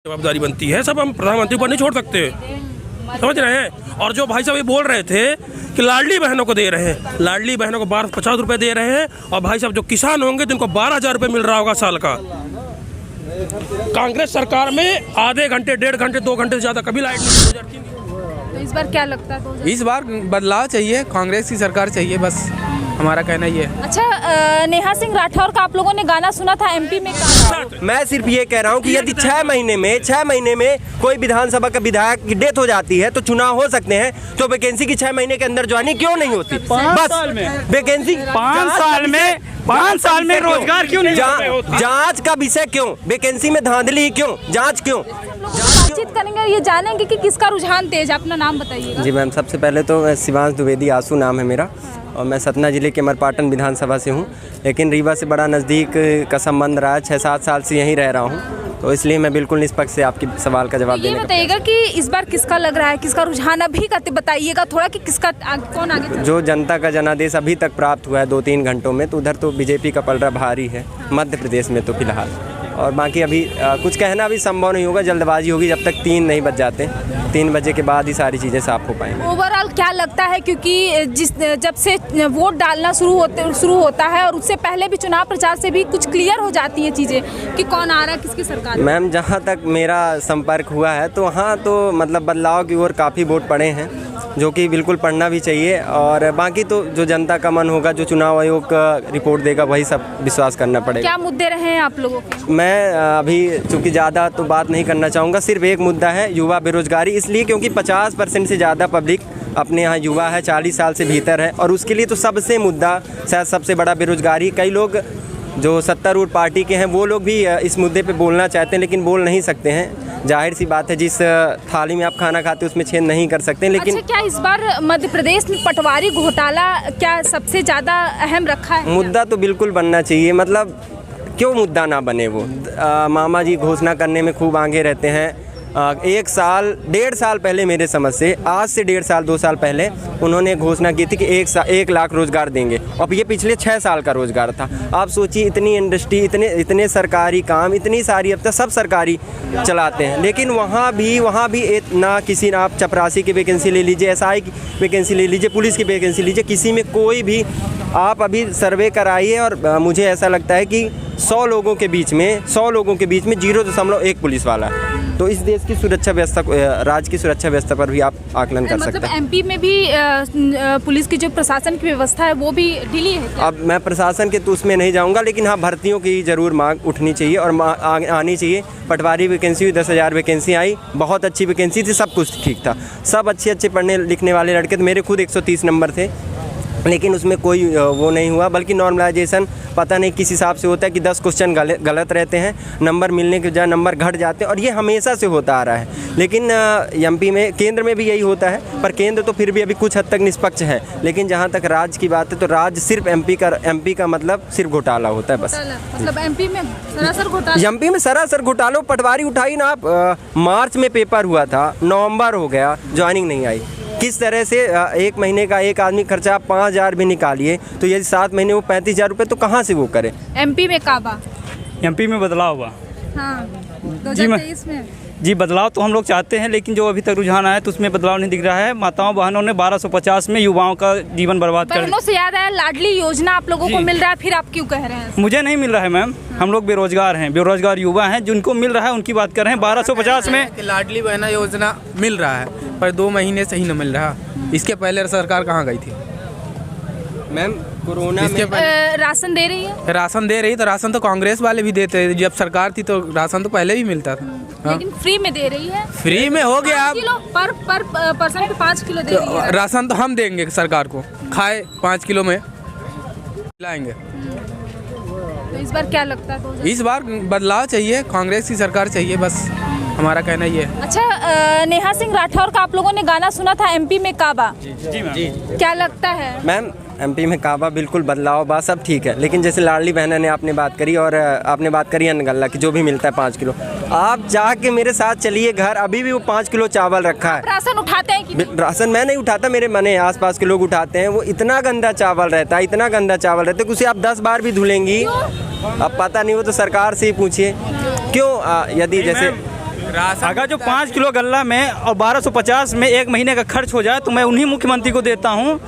जवाबदारी बनती है, सब हम प्रधानमंत्री पर नहीं छोड़ सकते, समझ रहे हैं। और जो भाई साहब ये बोल रहे थे कि लाडली बहनों को दे रहे हैं, लाडली बहनों को 50 रुपए दे रहे हैं, और भाई साहब जो किसान होंगे जिनको 12,000 रुपये मिल रहा होगा साल का। कांग्रेस सरकार में आधे घंटे, 1.5 घंटे, 2 घंटे से ज़्यादा कभी लाइट नहीं। तो इस बार क्या लगता है? इस बार बदलाव चाहिए, कांग्रेस की सरकार चाहिए, बस हमारा कहना ये है। अच्छा, नेहा सिंह राठौर का आप लोगों ने गाना सुना था एमपी में? मैं सिर्फ ये कह रहा हूँ कि यदि 6 महीने में कोई विधानसभा का विधायक की डेथ हो जाती है तो चुनाव हो सकते हैं, तो वैकेंसी की 6 महीने के अंदर ज्वाइनिंग क्यों नहीं होती? बस वैकेंसी 5 साल में रोजगार क्यों नहीं? जांच का विषय क्यों? वैकेंसी में धांधली क्यों? जांच क्यों? बातचीत करेंगे, ये जानेंगे कि किसका रुझान तेज। अपना नाम बताइएगा। जी मैम, सबसे पहले तो शिवांश द्विवेदी आंसू नाम है मेरा, और मैं सतना जिले के मरपाटन विधानसभा से हूँ, लेकिन रीवा से बड़ा नज़दीक का संबंध रहा है। 6-7 साल से यहीं रह रहा हूँ, तो इसलिए मैं बिल्कुल निष्पक्ष से आपकी सवाल का जवाब देने। ये बताइएगा कि इस बार किसका लग रहा है, किसका रुझान अभी का बताइएगा थोड़ा, कि किसका कौन आगे? जो जनता का जनादेश अभी तक प्राप्त हुआ है 2-3 घंटों में, तो उधर तो बीजेपी का पलड़ा भारी है, मध्य प्रदेश में तो फिलहाल। और बाकी अभी कुछ कहना भी संभव नहीं होगा, जल्दबाजी होगी जब तक 3 नहीं बज जाते। 3 बजे के बाद ही सारी चीज़ें साफ हो पाएंगी। ओवरऑल क्या लगता है, क्योंकि जब से वोट डालना शुरू होता है और उससे पहले भी चुनाव प्रचार से भी कुछ क्लियर हो जाती हैं चीज़ें कि कौन आ रहा है, किसकी सरकार? मैम, जहाँ तक मेरा संपर्क हुआ है तो वहाँ तो मतलब बदलाव की ओर काफ़ी वोट पड़े हैं, जो कि बिल्कुल पढ़ना भी चाहिए। और बाकी तो जो जनता का मन होगा, जो चुनाव आयोग का रिपोर्ट देगा, वही सब विश्वास करना पड़ेगा। क्या मुद्दे रहे हैं आप लोगों के? मैं अभी चूँकि ज़्यादा तो बात नहीं करना चाहूँगा, सिर्फ एक मुद्दा है युवा बेरोजगारी, इसलिए क्योंकि 50% से ज़्यादा पब्लिक अपने यहाँ युवा है, 40 साल से भीतर है, और उसके लिए तो सबसे मुद्दा शायद सबसे बड़ा बेरोजगारी। कई लोग जो सत्तारूढ़ पार्टी के हैं वो लोग भी इस मुद्दे पे बोलना चाहते हैं, लेकिन बोल नहीं सकते हैं। जाहिर सी बात है, जिस थाली में आप खाना खाते हैं उसमें छेद नहीं कर सकते। लेकिन अच्छा, क्या इस बार मध्य प्रदेश में पटवारी घोटाला क्या सबसे ज़्यादा अहम रखा है? मुद्दा तो बिल्कुल बनना चाहिए, मतलब क्यों मुद्दा ना बने वो। मामा जी घोषणा करने में खूब आगे रहते हैं। 1-1.5 साल पहले मेरे समझ से, आज से 1.5 साल 2 साल पहले उन्होंने घोषणा की थी कि 1 लाख रोज़गार देंगे, और ये पिछले 6 साल का रोज़गार था। आप सोचिए, इतनी इंडस्ट्री, इतने सरकारी काम, इतनी सारी, अब तक सब सरकारी चलाते हैं, लेकिन वहाँ भी ना किसी, आप चपरासी की वैकेंसी ले लीजिए, SI की वैकेंसी ले लीजिए, पुलिस की वैकेंसी लीजिए, किसी में कोई भी आप अभी सर्वे कराइए, और मुझे ऐसा लगता है कि 100 लोगों के बीच में 0.1 पुलिस वाला है। तो इस देश की सुरक्षा व्यवस्था, राज्य की सुरक्षा व्यवस्था पर भी आप आकलन कर सकते हैं। मतलब एमपी में भी पुलिस की जो प्रशासन की व्यवस्था है वो भी ढीली है क्या? अब मैं प्रशासन के तो उसमें नहीं जाऊंगा, लेकिन हाँ, भर्तियों की ज़रूर मांग उठनी चाहिए और आनी चाहिए। पटवारी वैकेंसी हुई, 10,000 वैकेंसी आई, बहुत अच्छी वैकेंसी थी, सब कुछ ठीक था, सब अच्छे पढ़ने लिखने वाले लड़के थे। मेरे खुद 130 नंबर थे, लेकिन उसमें कोई वो नहीं हुआ, बल्कि नॉर्मलाइजेशन पता नहीं किस हिसाब से होता है कि 10 क्वेश्चन गलत रहते हैं, नंबर मिलने के बजाय नंबर घट जाते हैं, और ये हमेशा से होता आ रहा है। लेकिन एमपी में, केंद्र में भी यही होता है, पर केंद्र तो फिर भी अभी कुछ हद तक निष्पक्ष है। लेकिन जहाँ तक राज्य की बात है, तो राज्य सिर्फ एमपी का मतलब सिर्फ घोटाला होता है बस। मतलब एमपी में सरासर घोटाला, एमपी में सरासर घोटाला। पटवारी उठाई ना आप, मार्च में पेपर हुआ था, नवंबर हो गया, ज्वाइनिंग नहीं आई। किस तरह से 1 महीने का एक आदमी खर्चा आप 5,000 भी निकालिए, तो यदि 7 महीने वो 35,000 रुपये, तो कहाँ से वो करे? एमपी में काबा, एमपी में बदलाव हुआ। हाँ, 2023 में जी बदलाव तो हम लोग चाहते हैं, लेकिन जो अभी तक रुझान आया तो उसमें बदलाव नहीं दिख रहा है। माताओं बहनों ने 1250 में युवाओं का जीवन बर्बाद कर। बहनों से याद आया, लाडली योजना आप लोगों को मिल रहा है, फिर आप क्यों कह रहे हैं? मुझे नहीं मिल रहा है मैम, हम लोग बेरोजगार हैं, बेरोजगार युवा हैं, जिनको मिल रहा है उनकी बात कर रहे हैं। 1250 में लाडली बहना योजना मिल रहा है, पर 2 महीने से ही न मिल रहा। इसके पहले सरकार कहाँ गई थी मैम? कोरोना में राशन दे रही है, राशन दे रही, तो राशन तो कांग्रेस वाले भी देते हैं। जब सरकार थी तो राशन तो पहले भी मिलता था। लेकिन फ्री में दे रही है। फ्री में हो गया, 5 किलो पर पर्सन पे 5 किलो दे रही है। राशन तो हम देंगे सरकार को, खाए 5 किलो में लाएंगे। तो इस बार क्या लगता है? इस बार बदलाव चाहिए, कांग्रेस की सरकार चाहिए, बस हमारा कहना ये है। अच्छा, नेहा सिंह राठौर का आप लोगों ने गाना सुना था एमपी में काबा? जी क्या लगता है मैम? एमपी में काबा बिल्कुल बदलाव बात सब ठीक है, लेकिन जैसे लाडली बहना ने आपने बात करी, और आपने बात करी अन्नगल्ला की, जो भी मिलता है 5 किलो, आप जाके मेरे साथ चलिए घर, अभी भी वो 5 किलो चावल रखा है। राशन उठाते हैं कि? राशन मैं नहीं उठाता, मेरे मने आसपास के लोग उठाते हैं। वो इतना गंदा चावल रहता है, इतना गंदा चावल रहता है कि उसे आप 10 बार भी धुलेंगी, अब पता नहीं, वो तो सरकार से ही पूछिए क्यों। यदि जैसे अगर जो 5 किलो गल्ला में और 1250 में एक महीने का खर्च हो जाए तो मैं उन्हीं मुख्यमंत्री को देता हूँ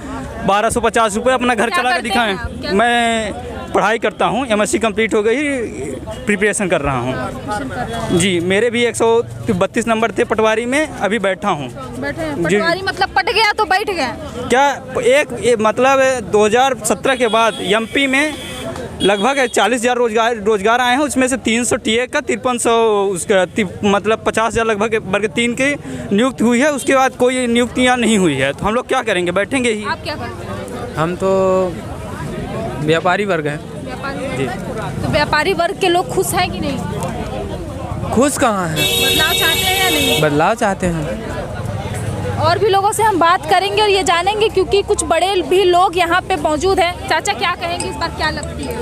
1250 रुपये, अपना घर क्या चला कर करते हैं आप? दिखाएं। क्या मैं पढ़ाई करता हूँ, MSc कंप्लीट हो गई, प्रिपरेशन कर रहा हूँ जी। मेरे भी 132 नंबर थे पटवारी में, अभी बैठा हूँ। बैठे हैं पटवारी, मतलब पट गया तो बैठ गया। क्या मतलब 2017 के बाद MP में लगभग 40,000 रोजगार आए हैं, उसमें से 300 TA का 5300 उसका मतलब 50,000 लगभग वर्ग 3 की नियुक्ति हुई है। उसके बाद कोई नियुक्तियां नहीं हुई है, तो हम लोग क्या करेंगे, बैठेंगे ही। आप क्या करते हैं? हम तो व्यापारी वर्ग हैं। व्यापारी वर्ग। तो व्यापारी वर्ग के लोग खुश हैं कि नहीं? खुश कहाँ हैं? बदलाव चाहते हैं या नहीं? बदलाव चाहते हैं। और भी लोगों से हम बात करेंगे और ये जानेंगे, क्योंकि कुछ बड़े भी लोग यहाँ पे मौजूद हैं। चाचा क्या कहेंगे, इस बार क्या लगती है?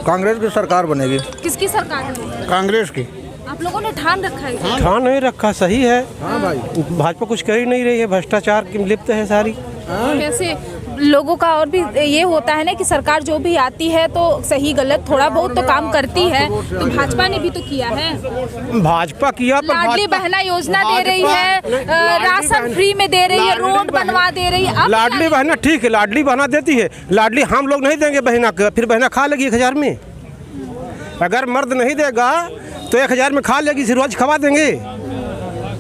कांग्रेस की सरकार बनेगी। किसकी सरकार है? कांग्रेस की। आप लोगों ने ठान रखा है? ठान नहीं रखा, सही है। हाँ भाई, भाजपा कुछ कर ही नहीं रही है, भ्रष्टाचार की लिप्त है सारी। कैसे लोगों का और भी ये होता है ना कि सरकार जो भी आती है तो सही गलत थोड़ा बहुत तो काम करती है, तो भाजपा ने भी तो किया है। भाजपा किया पर लाडली बहना योजना दे रही है, राशन फ्री में दे रही है, रोड बनवा दे रही है। अब लाडली बहना ठीक है, लाडली बहना देती है, लाडली हम लोग नहीं देंगे बहना का, फिर बहना खा लेगी 1000 में। अगर मर्द नहीं देगा तो 1000 में खा लेगी, फिर रोज खवा देंगे।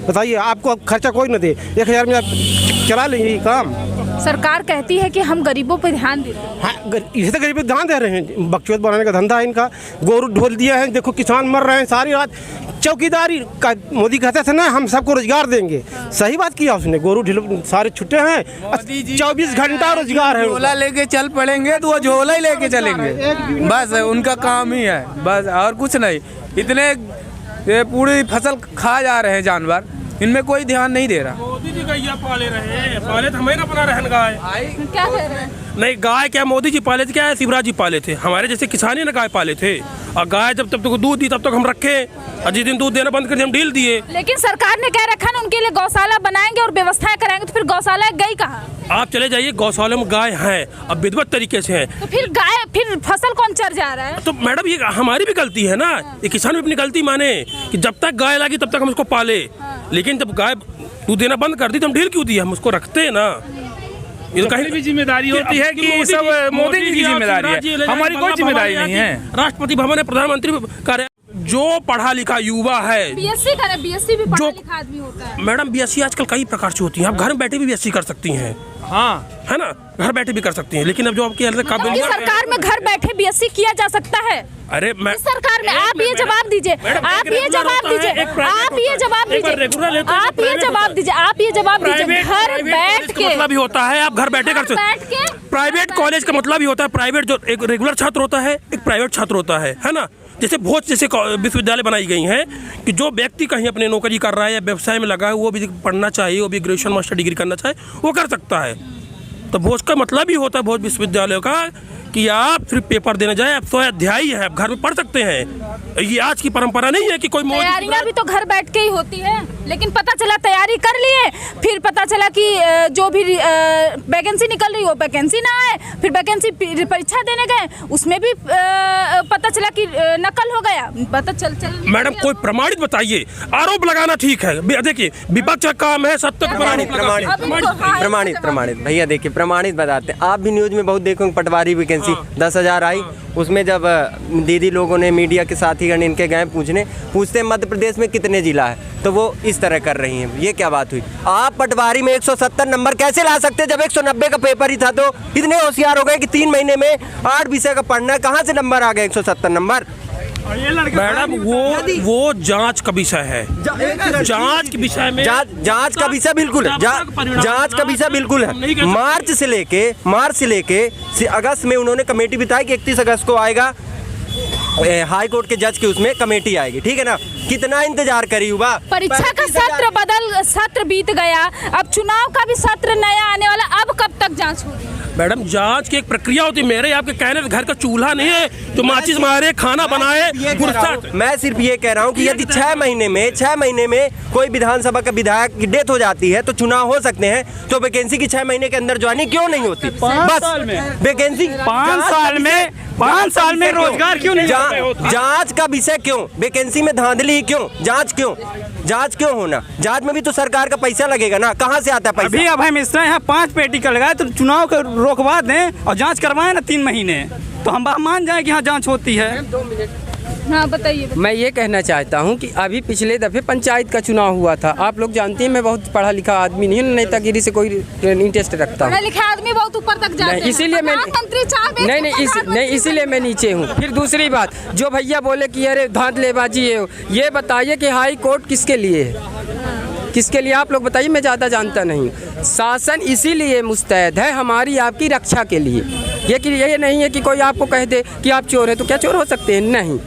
बताइए, आपको खर्चा कोई न दे, 1000 में आप चला लेंगे ये काम। सरकार कहती है कि हम गरीबों पर ध्यान देते हैं। हाँ, इसे तो गरीबी ध्यान दे रहे हैं, बकचोद बनाने का धंधा है इनका। गोरू ढोल दिया है, देखो किसान मर रहे हैं सारी रात। चौकीदारी का मोदी कहते थे ना, हम सबको रोजगार देंगे, सही बात किया उसने। गोरू ढिल सारे छुट्टे हैं, 24 घंटा रोजगार है। झोला लेके चल पड़ेंगे तो वो झोला ही लेके चलेंगे, बस उनका काम ही है, बस और कुछ नहीं। इतने ये पूरी फसल खा जा रहे हैं जानवर, इनमें कोई ध्यान नहीं दे रहा। मोदी जी गैया पाले रहे हैं, पाले तो हमें ना अपना रहन गाय। क्या कह रहे हैं? नहीं, गाय क्या मोदी जी पाले थे, क्या है शिवराज जी पाले थे। हमारे जैसे किसान ही ना गाय पाले थे, और गाय जब तब तक दूध दी तब तक हम रखे, और जिस दिन दूध देना बंद कर दिया हम ढील दिए। लेकिन सरकार ने कह रखा ना उनके लिए गौशाला बनाएंगे और व्यवस्थाएं कराएंगे, तो फिर गौशाला गई कहाँ? आप चले जाइए, गौशाला में गाय हैं, अब विधिवत तरीके से हैं। तो फिर गाय, फिर फसल कौन चर जा रहा है? तो मैडम ये हमारी भी गलती है ना, ये किसान भी अपनी गलती माने कि जब तक गाय लगी तब तक हम उसको पाले, लेकिन जब गाय दूध देना बंद कर दी तो हम ढील क्यों दिए, हम उसको रखते हैं ना। ये तो कहीं भी जिम्मेदारी होती है कि सब मोदी जी की जिम्मेदारी है, हमारी कोई जिम्मेदारी नहीं है। राष्ट्रपति भवन है, प्रधानमंत्री कार्य, जो पढ़ा लिखा युवा है, बीएससी करे, बीएससी भी पढ़ा लिखा आदमी होता है। मैडम बीएससी आजकल कई प्रकार से होती है, आप घर में बैठे भी बीएससी कर सकती हैं। हाँ, है ना, घर बैठे भी कर सकती हैं, लेकिन अब जो आपकी आपकी सरकार में घर बैठे बीएससी किया जा सकता है? अरे मैं सरकार में आप ये जवाब दीजिए, आप ये जवाब दीजिए, आप ये जवाब दीजिए, आप ये जवाब दीजिए, आप ये जवाब दीजिए। घर बैठ के मतलब ही होता है आप घर बैठे कर सकते। प्राइवेट कॉलेज का मतलब ही होता है, प्राइवेट जो एक रेगुलर छात्र होता है, एक प्राइवेट छात्र होता है ना। जैसे बहुत जैसे विश्वविद्यालय बनाई गई हैं कि जो व्यक्ति कहीं अपने नौकरी कर रहा है या व्यवसाय में लगा है, वो भी पढ़ना चाहिए, वो भी ग्रेजुएशन मास्टर डिग्री करना चाहे, वो कर सकता है। तो भोज का मतलब ही होता है, भोज विश्वविद्यालय का, कि आप सिर्फ पेपर देने जाए, आप स्वाध्यायी है, आप घर में पढ़ सकते हैं। ये आज की परंपरा नहीं है कि कोई तैयारियां भी तो घर बैठ के ही होती है, लेकिन पता चला तैयारी कर लिए, फिर पता चला कि जो भी वैकेंसी निकल रही हो वैकेंसी ना आए, फिर वैकेंसी परीक्षा देने गए, उसमें भी पता चला कि नकल हो गया। पता चल मैडम कोई प्रमाणित बताइए, आरोप लगाना ठीक है, देखिए विपक्ष का काम है सत्य को प्रमाणित भैया, देखिए प्रमाणित बताते हैं। आप भी न्यूज में बहुत देखोगे, पटवारी वैकेंसी 10,000 आई, उसमें जब दीदी लोगों ने मीडिया के साथीगण इनके गए पूछते मध्य प्रदेश में कितने जिला है, तो वो इस तरह कर रही हैं। ये क्या बात हुई? आप पटवारी में 170 नंबर कैसे ला सकते, जब 190 का पेपर ही था? तो इतने होशियार हो गए कि 3 महीने में 8 विषय का पढ़ना है, कहाँ से नंबर आ गए 170 नंबर? मैडम वो जांच का विषय है, जांच के विषय में जांच का विषय बिल्कुल है, जांच का विषय बिल्कुल है। मार्च से लेके अगस्त में उन्होंने कमेटी बिताई कि 31 अगस्त को आएगा, हाई कोर्ट के जज की उसमें कमेटी आएगी, ठीक है ना। कितना इंतजार करी हुआ, परीक्षा का सत्र बीत गया, अब चुनाव का भी सत्र नया आने वाला, अब कब तक जांच होगी? मैडम जांच की एक प्रक्रिया होती है, मेरे आपके कहने घर का चूल्हा नहीं है तो माचिस मारे खाना बनाए। मैं सिर्फ ये कह रहा हूँ कि यदि 6 महीने में कोई विधानसभा का विधायक की डेथ हो जाती है तो चुनाव हो सकते हैं, तो वैकेंसी की 6 महीने के अंदर ज्वाइनिंग क्यों नहीं होती? बस वैकेंसी 5 साल में रोजगार क्यों नहीं? जांच का विषय क्यों? वैकेंसी में धांधली क्यों? जांच क्यों? जांच क्यों होना? जांच में भी तो सरकार का पैसा लगेगा ना, कहाँ से आता है पैसा? अभी अभय मिश्रा यहाँ 5 पेटी का लगाए तो चुनाव को रोकवा दें और जांच करवाएं ना 3 महीने, तो हम मान जाएं कि हाँ जांच होती है। हाँ बताइए। मैं ये कहना चाहता हूँ कि अभी पिछले दफ़े पंचायत का चुनाव हुआ था। आप लोग जानते हैं मैं बहुत पढ़ा लिखा आदमी नहीं हूँ, नेतागिरी से कोई इंटरेस्ट रखता हूँ। पढ़े लिखे आदमी बहुत ऊपर तक जाते हैं। इसीलिए मैं नहीं इसीलिए मैं नीचे हूँ। फिर दूसरी बात, जो भैया बोले कि अरे धांधलेबाजी है, ये बताइए कि हाई कोर्ट किसके लिए है? किसके लिए आप लोग बताइए, मैं ज़्यादा जानता नहीं। शासन इसीलिए मुस्तैद है हमारी आपकी रक्षा के लिए। ये नहीं है कि कोई आपको कह दे कि आप चोर हैं तो क्या चोर हो सकते हैं? नहीं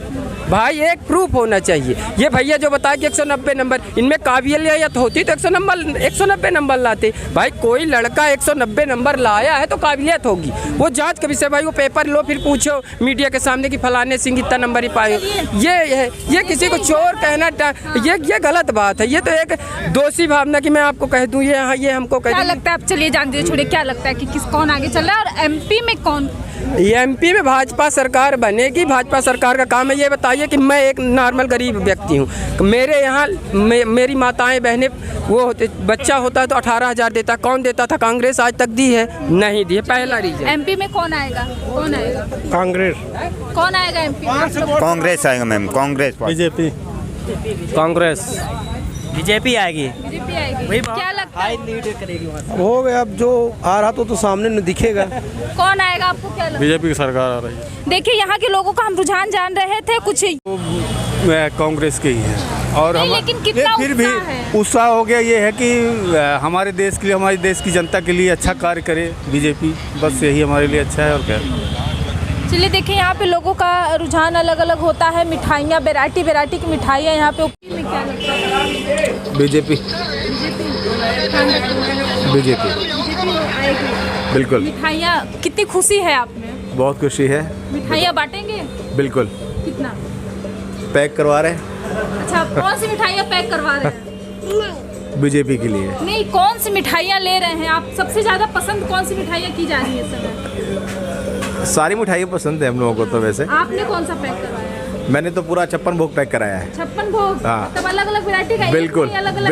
भाई, एक प्रूफ होना चाहिए। ये भैया जो बताया कि 190 नंबर, इनमें काबिलियत होती तो 190 नंबर लाते। भाई कोई लड़का 190 नंबर लाया है तो काबिलियत होगी, वो जांच का विषय। भाई वो पेपर लो फिर पूछो मीडिया के सामने कि फलाने सिंह इतना नंबर ही पाए। ये किसी को चोर कहना ये गलत बात है। ये तो एक दोषी भावना कि मैं आपको कह दूँ ये हमको कह। क्या लगता है, आप चलिए जान दीजिए, छोड़िए, क्या लगता है कि कौन आगे चल रहा है और एमपी में कौन? एमपी में भाजपा सरकार बनेगी। भाजपा सरकार का काम है। ये बताइए कि मैं एक नॉर्मल गरीब व्यक्ति हूँ, मेरे यहाँ मेरी माताएं बहनें वो होते, बच्चा होता है तो 18,000 देता। कौन देता था? कांग्रेस आज तक दी है? नहीं दी है। पहला रीजन। एमपी में कौन आएगा? कांग्रेस। कौन आएगा एमपी में? कांग्रेस आएगा ma'am, Congress. BJP. Congress. BJP आएगी। बीजेपी आएगी। क्या लगता है? हो गया, अब जो आ रहा तो सामने न दिखेगा। कौन आएगा, आपको क्या लगता है? बीजेपी की सरकार आ रही है। देखिए यहाँ के लोगों का हम रुझान जान रहे थे कुछ। कांग्रेस के ही है। और नहीं, लेकिन कितना फिर भी उत्साह है? उत्साह हो गया ये है कि हमारे देश के लिए, हमारे देश की जनता के लिए अच्छा कार्य करे बीजेपी। बस यही हमारे लिए अच्छा है और क्या। चलिए देखिए, यहाँ पे लोगों का रुझान अलग अलग होता है। मिठाइयाँ, वैरायटी की मिठाइयाँ यहाँ पे। में क्या लगता है? बीजेपी। बिल्कुल। मिठाइयाँ, कितनी खुशी है आप में? बहुत खुशी है। मिठाइयाँ बांटेंगे? बिल्कुल। कितना पैक करवा रहे? अच्छा, कौन सी मिठाइयाँ पैक करवा रहे हैं? बीजेपी के लिए। नहीं, कौन सी मिठाइयाँ ले रहे हैं आप? सबसे ज्यादा पसंद कौन सी मिठाइयाँ की जा रही है इस समय? सारी मिठाइयाँ पसंद है हम लोगों को तो। वैसे आपने कौन सा पैक करवाया है? मैंने तो पूरा 56 भोग पैक कराया है। 56 भोग? हाँ। तब अलग अलग वैरायटी का? बिल्कुल। अलग अलग